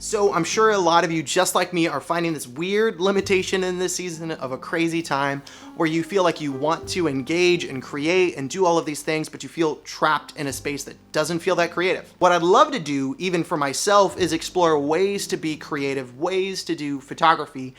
So I'm sure a lot of you, just like me, are finding this weird limitation in this season of a crazy time where you feel like you want to engage and create and do all of these things, but you feel trapped in a space that doesn't feel that creative. What I'd love to do, even for myself, is explore ways to be creative, ways to do photography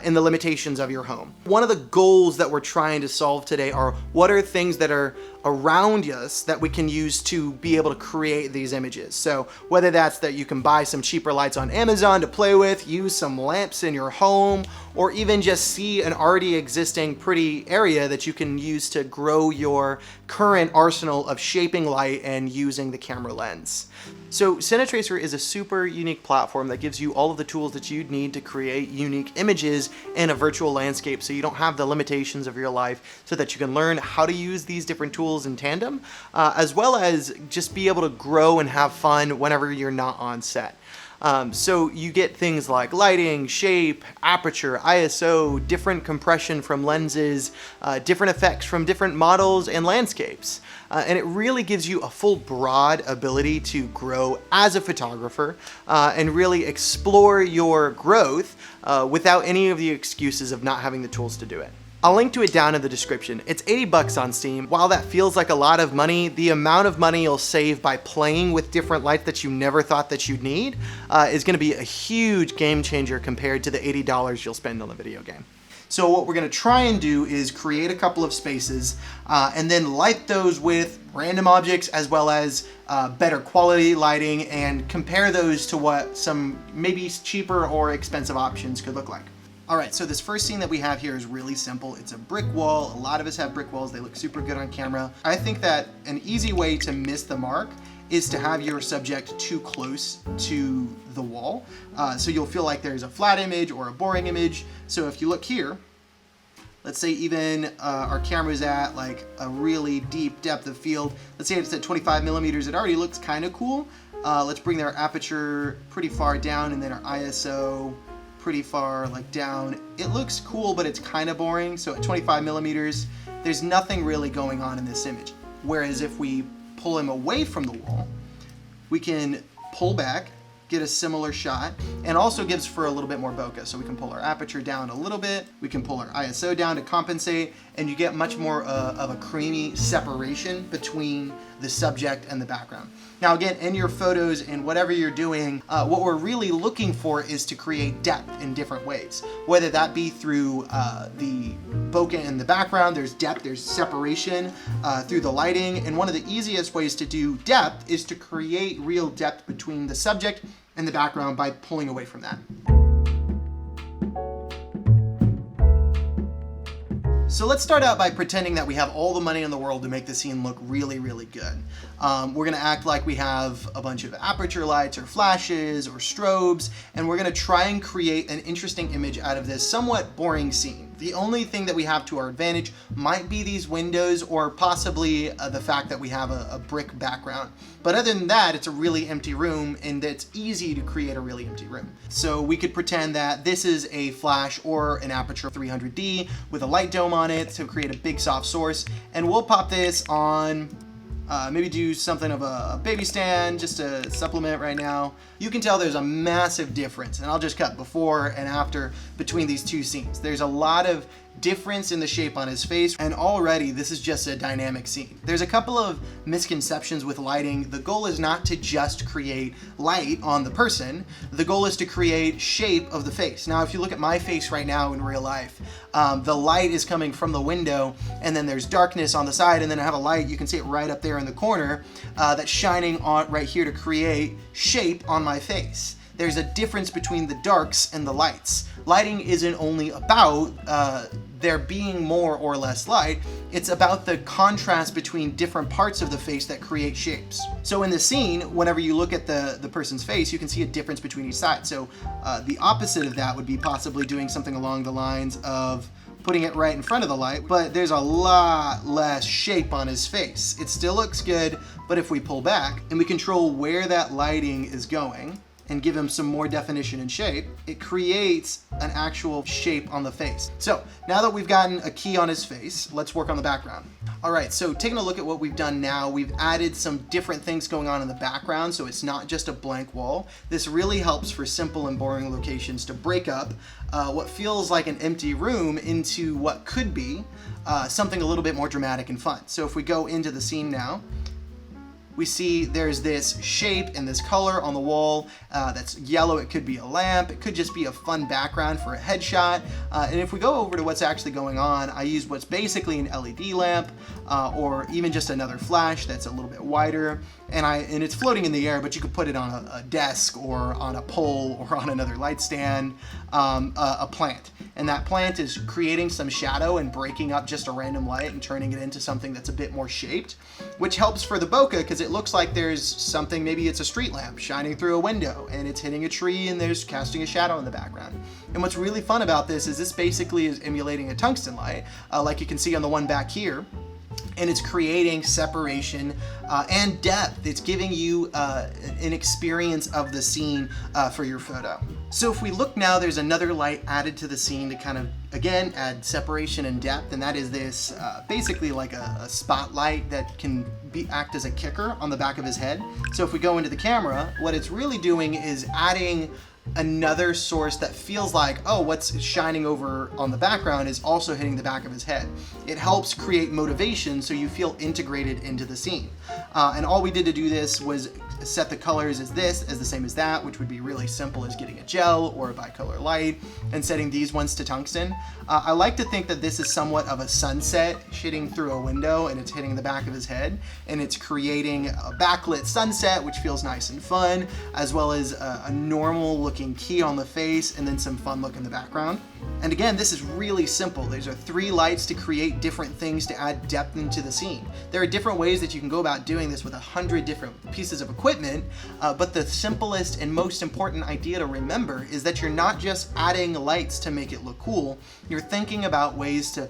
in the limitations of your home. One of the goals that we're trying to solve today are what are things that are around us that we can use to be able to create these images. So whether that's that you can buy some cheaper lights on Amazon to play with, use some lamps in your home, or even just see an already existing pretty area that you can use to grow your current arsenal of shaping light and using the camera lens. So Cinetracer is a super unique platform that gives you all of the tools that you need to create unique images in a virtual landscape, so you don't have the limitations of real life, so that you can learn how to use these different tools in tandem, as well as just be able to grow and have fun whenever you're not on set. So you get things like lighting, shape, aperture, ISO, different compression from lenses, different effects from different models and landscapes. And it really gives you a full broad ability to grow as a photographer and really explore your growth without any of the excuses of not having the tools to do it. I'll link to it down in the description. It's $80 on Steam. While that feels like a lot of money, the amount of money you'll save by playing with different lights that you never thought that you'd need is gonna be a huge game changer compared to the $80 you'll spend on the video game. So what we're gonna try and do is create a couple of spaces and then light those with random objects as well as better quality lighting and compare those to what some maybe cheaper or expensive options could look like. All right, so this first scene that we have here is really simple. It's a brick wall. A lot of us have brick walls. They look super good on camera. I think that an easy way to miss the mark is to have your subject too close to the wall. So you'll feel like there's a flat image or a boring image. So if you look here, let's say even our camera's at like a really deep depth of field. Let's say it's at 25 millimeters. It already looks kind of cool. Let's bring our aperture pretty far down and then our ISO pretty far like down. It looks cool, but it's kind of boring. So at 25 millimeters, there's nothing really going on in this image. Whereas if we pull him away from the wall, we can pull back, get a similar shot, and also gives for a little bit more bokeh. So we can pull our aperture down a little bit, we can pull our ISO down to compensate, and you get much more of a creamy separation between the subject and the background. Now again, in your photos and whatever you're doing, what we're really looking for is to create depth in different ways. Whether that be through the bokeh in the background, there's depth, there's separation through the lighting, and one of the easiest ways to do depth is to create real depth between the subject and the background by pulling away from that. So let's start out by pretending that we have all the money in the world to make the scene look really, really good. We're gonna act like we have a bunch of aperture lights or flashes or strobes, and we're gonna try and create an interesting image out of this somewhat boring scene. The only thing that we have to our advantage might be these windows or possibly the fact that we have a brick background. But other than that, it's a really empty room, and it's easy to create a really empty room. So we could pretend that this is a flash or an aperture 300D with a light dome on it to create a big soft source, and we'll pop this on maybe do something of a baby stand just to supplement right now. You can tell there's a massive difference, and I'll just cut before and after between these two scenes. There's a lot of difference in the shape on his face, and already this is just a dynamic scene. There's a couple of misconceptions with lighting. The goal is not to just create light on the person. The goal is to create shape of the face. Now, if you look at my face right now in real life, the light is coming from the window, and then there's darkness on the side, and then I have a light, you can see it right up there in the corner, that's shining on right here to create shape on my face. There's a difference between the darks and the lights. Lighting isn't only about there being more or less light, it's about the contrast between different parts of the face that create shapes. So in the scene, whenever you look at the person's face, you can see a difference between each side. So the opposite of that would be possibly doing something along the lines of putting it right in front of the light, but there's a lot less shape on his face. It still looks good, but if we pull back and we control where that lighting is going, and give him some more definition and shape, it creates an actual shape on the face. So now that we've gotten a key on his face, let's work on the background. All right, so taking a look at what we've done now, we've added some different things going on in the background, so it's not just a blank wall. This really helps for simple and boring locations to break up what feels like an empty room into what could be something a little bit more dramatic and fun. So if we go into the scene now, we see there's this shape and this color on the wall that's yellow. It could be a lamp. It could just be a fun background for a headshot. And if we go over to what's actually going on, I use what's basically an LED lamp or even just another flash that's a little bit wider. And it's floating in the air, but you could put it on a desk or on a pole or on another light stand, a plant. And that plant is creating some shadow and breaking up just a random light and turning it into something that's a bit more shaped, which helps for the bokeh because it looks like there's something, maybe it's a street lamp shining through a window and it's hitting a tree and there's casting a shadow in the background. And what's really fun about this is this basically is emulating a tungsten light, like you can see on the one back here. And it's creating separation and depth. It's giving you an experience of the scene for your photo. So if we look now, there's another light added to the scene to kind of, again, add separation and depth, and that is this basically like a spotlight that can act as a kicker on the back of his head. So if we go into the camera, what it's really doing is adding another source that feels like, oh, what's shining over on the background is also hitting the back of his head. It helps create motivation so you feel integrated into the scene. And all we did to do this was set the colors as the same as that, which would be really simple as getting a gel or a bicolor light and setting these ones to tungsten. I like to think that this is somewhat of a sunset hitting through a window and it's hitting the back of his head, and it's creating a backlit sunset, which feels nice and fun, as well as a normal looking key on the face and then some fun look in the background. And again, this is really simple. These are 3 lights to create different things to add depth into the scene. There are different ways that you can go about doing this with 100 different pieces of equipment, but the simplest and most important idea to remember is that you're not just adding lights to make it look cool. You're thinking about ways to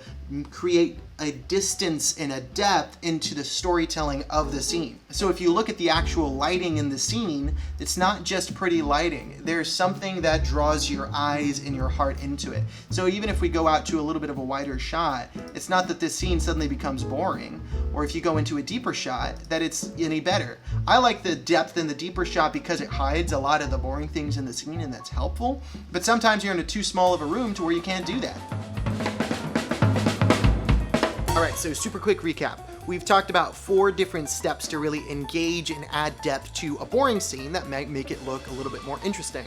create a distance and a depth into the storytelling of the scene. So if you look at the actual lighting in the scene, it's not just pretty lighting. There's something that draws your eyes and your heart into it. So even if we go out to a little bit of a wider shot, it's not that this scene suddenly becomes boring, or if you go into a deeper shot, that it's any better. I like the depth in the deeper shot because it hides a lot of the boring things in the scene, and that's helpful. But sometimes you're in a too small of a room to where you can't do that. All right, so super quick recap. We've talked about 4 different steps to really engage and add depth to a boring scene that might make it look a little bit more interesting.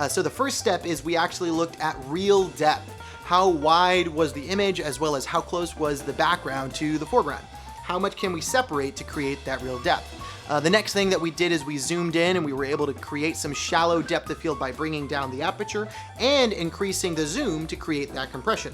So the first step is we actually looked at real depth. How wide was the image, as well as how close was the background to the foreground? How much can we separate to create that real depth? The next thing that we did is we zoomed in and we were able to create some shallow depth of field by bringing down the aperture and increasing the zoom to create that compression.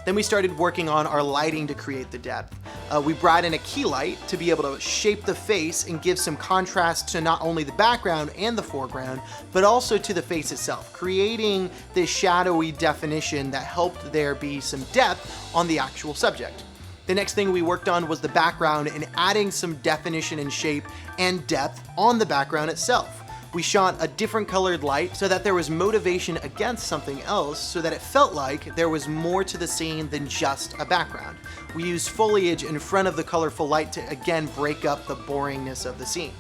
Then we started working on our lighting to create the depth. We brought in a key light to be able to shape the face and give some contrast to not only the background and the foreground, but also to the face itself, creating this shadowy definition that helped there be some depth on the actual subject. The next thing we worked on was the background and adding some definition and shape and depth on the background itself. We shot a different colored light so that there was motivation against something else, so that it felt like there was more to the scene than just a background. We used foliage in front of the colorful light to again break up the boringness of the scene.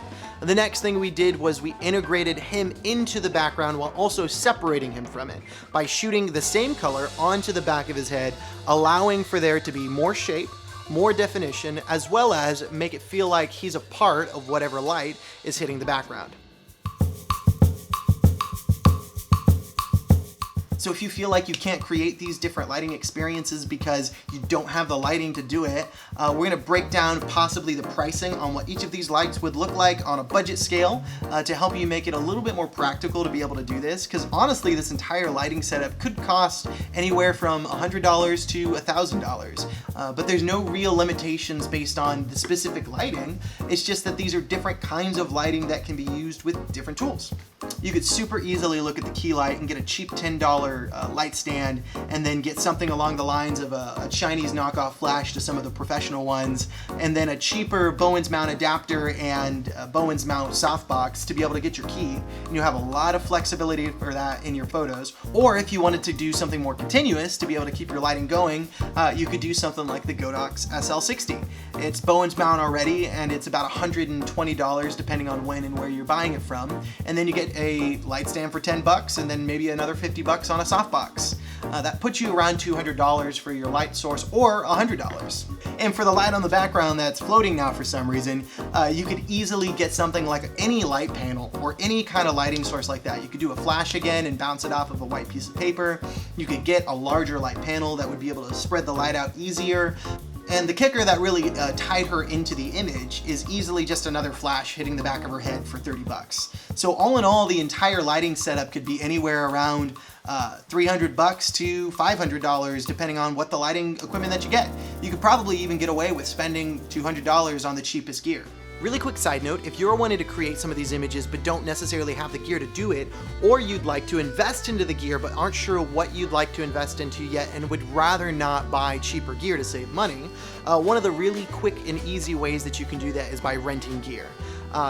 And the next thing we did was we integrated him into the background while also separating him from it by shooting the same color onto the back of his head, allowing for there to be more shape, more definition, as well as make it feel like he's a part of whatever light is hitting the background. So if you feel like you can't create these different lighting experiences because you don't have the lighting to do it, we're gonna break down possibly the pricing on what each of these lights would look like on a budget scale to help you make it a little bit more practical to be able to do this. Because honestly, this entire lighting setup could cost anywhere from $100 to $1,000. But there's no real limitations based on the specific lighting. It's just that these are different kinds of lighting that can be used with different tools. You could super easily look at the key light and get a cheap $10 $100 light stand and then get something along the lines of a Chinese knockoff flash to some of the professional ones, and then a cheaper Bowens mount adapter and a Bowens mount softbox to be able to get your key. And you have a lot of flexibility for that in your photos. Or if you wanted to do something more continuous to be able to keep your lighting going, you could do something like the Godox SL-60. It's Bowens mount already, and it's about $120 depending on when and where you're buying it from. And then you get a light stand for 10 bucks and then maybe another 50 bucks on a softbox. That puts you around $200 for your light source, or $100. And for the light on the background that's floating now for some reason, you could easily get something like any light panel or any kind of lighting source like that. You could do a flash again and bounce it off of a white piece of paper. You could get a larger light panel that would be able to spread the light out easier. And the kicker that really tied her into the image is easily just another flash hitting the back of her head for 30 bucks. So all in all, the entire lighting setup could be anywhere around 300 bucks to $500 depending on what the lighting equipment that you get. You could probably even get away with spending $200 on the cheapest gear. Really quick side note, if you're wanting to create some of these images but don't necessarily have the gear to do it, or you'd like to invest into the gear but aren't sure what you'd like to invest into yet and would rather not buy cheaper gear to save money, one of the really quick and easy ways that you can do that is by renting gear.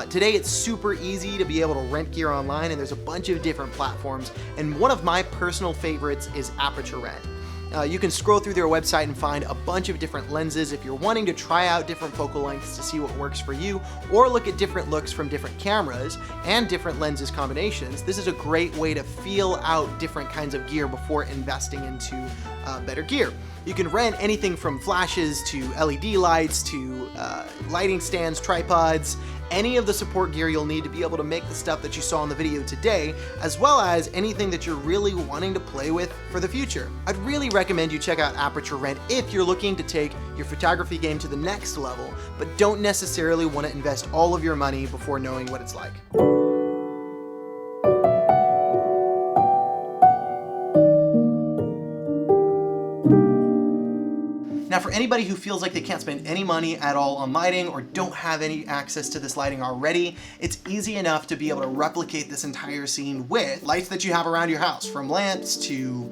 Today it's super easy to be able to rent gear online, and there's a bunch of different platforms, and one of my personal favorites is APERTURENT. You can scroll through their website and find a bunch of different lenses if you're wanting to try out different focal lengths to see what works for you, or look at different looks from different cameras and different lenses combinations. This is a great way to feel out different kinds of gear before investing into better gear. You can rent anything from flashes to LED lights to lighting stands, tripods, any of the support gear you'll need to be able to make the stuff that you saw in the video today, as well as anything that you're really wanting to play with for the future. I'd really recommend you check out APERTURENT if you're looking to take your photography game to the next level, but don't necessarily want to invest all of your money before knowing what it's like. Now, for anybody who feels like they can't spend any money at all on lighting or don't have any access to this lighting already, it's easy enough to be able to replicate this entire scene with lights that you have around your house, from lamps to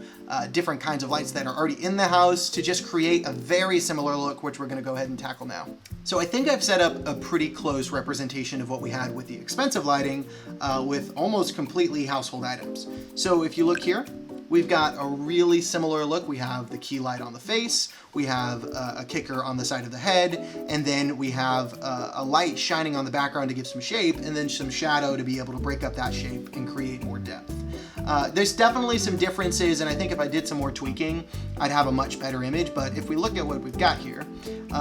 different kinds of lights that are already in the house, to just create a very similar look, which we're gonna go ahead and tackle now. So I think I've set up a pretty close representation of what we had with the expensive lighting with almost completely household items. So if you look here, we've got a really similar look. We have the key light on the face, we have a kicker on the side of the head, and then we have a light shining on the background to give some shape, and then some shadow to be able to break up that shape and create more depth. There's definitely some differences, and I think if I did some more tweaking, I'd have a much better image. But if we look at what we've got here,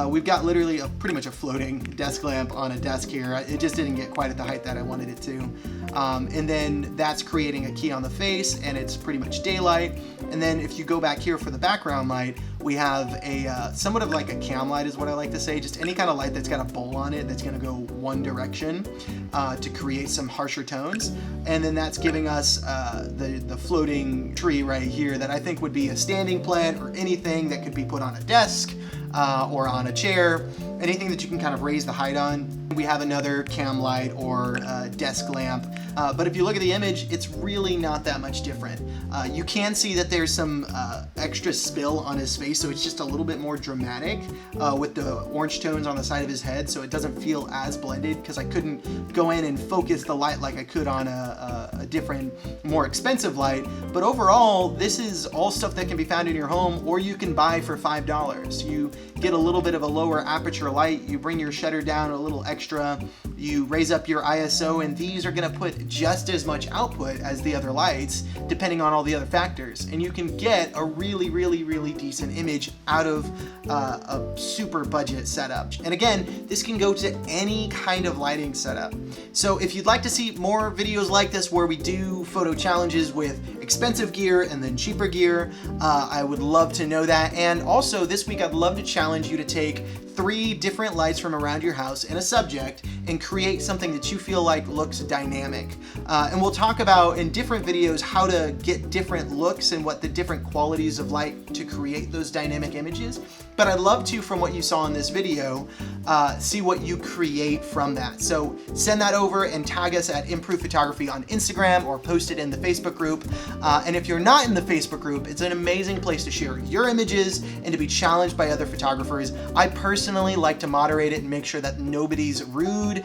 we've got literally pretty much a floating desk lamp on a desk here. It just didn't get quite at the height that I wanted it to. And then that's creating a key on the face, and it's pretty much daylight. And then if you go back here for the background light, we have a somewhat of like a cam light is what I like to say, just any kind of light that's got a bowl on it that's gonna go one direction to create some harsher tones. And then that's giving us the floating tree right here that I think would be a standing plant or anything that could be put on a desk or on a chair, anything that you can kind of raise the height on. We have another cam light or desk lamp, but if you look at the image, it's really not that much different. You can see that there's some extra spill on his face, so it's just a little bit more dramatic with the orange tones on the side of his head, so it doesn't feel as blended because I couldn't go in and focus the light like I could on a different, more expensive light. But overall, this is all stuff that can be found in your home, or you can buy for $5. You get a little bit of a lower aperture light, you bring your shutter down a little extra, you raise up your ISO, and these are gonna put just as much output as the other lights, depending on all the other factors. And you can get a really, really, really decent image out of a super budget setup. And again, this can go to any kind of lighting setup. So if you'd like to see more videos like this where we do photo challenges with expensive gear and then cheaper gear, I would love to know that. And also this week, I'd love to challenge you to take 3 different lights from around your house in a subject and create something that you feel like looks dynamic. And we'll talk about in different videos how to get different looks and what the different qualities of light to create those dynamic images. But I'd love to, from what you saw in this video, see what you create from that. So send that over and tag us at Improve Photography on Instagram or post it in the Facebook group. And if you're not in the Facebook group, it's an amazing place to share your images and to be challenged by other photographers. I personally like to moderate it and make sure that nobody's rude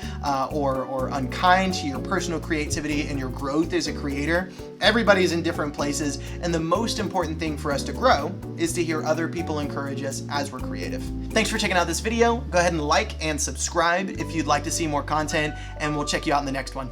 or unkind to your personal creativity and your growth as a creator. Everybody's in different places, and the most important thing for us to grow is to hear other people encourage us as we're creative. Thanks for checking out this video. Go ahead and like and subscribe if you'd like to see more content, and we'll check you out in the next one.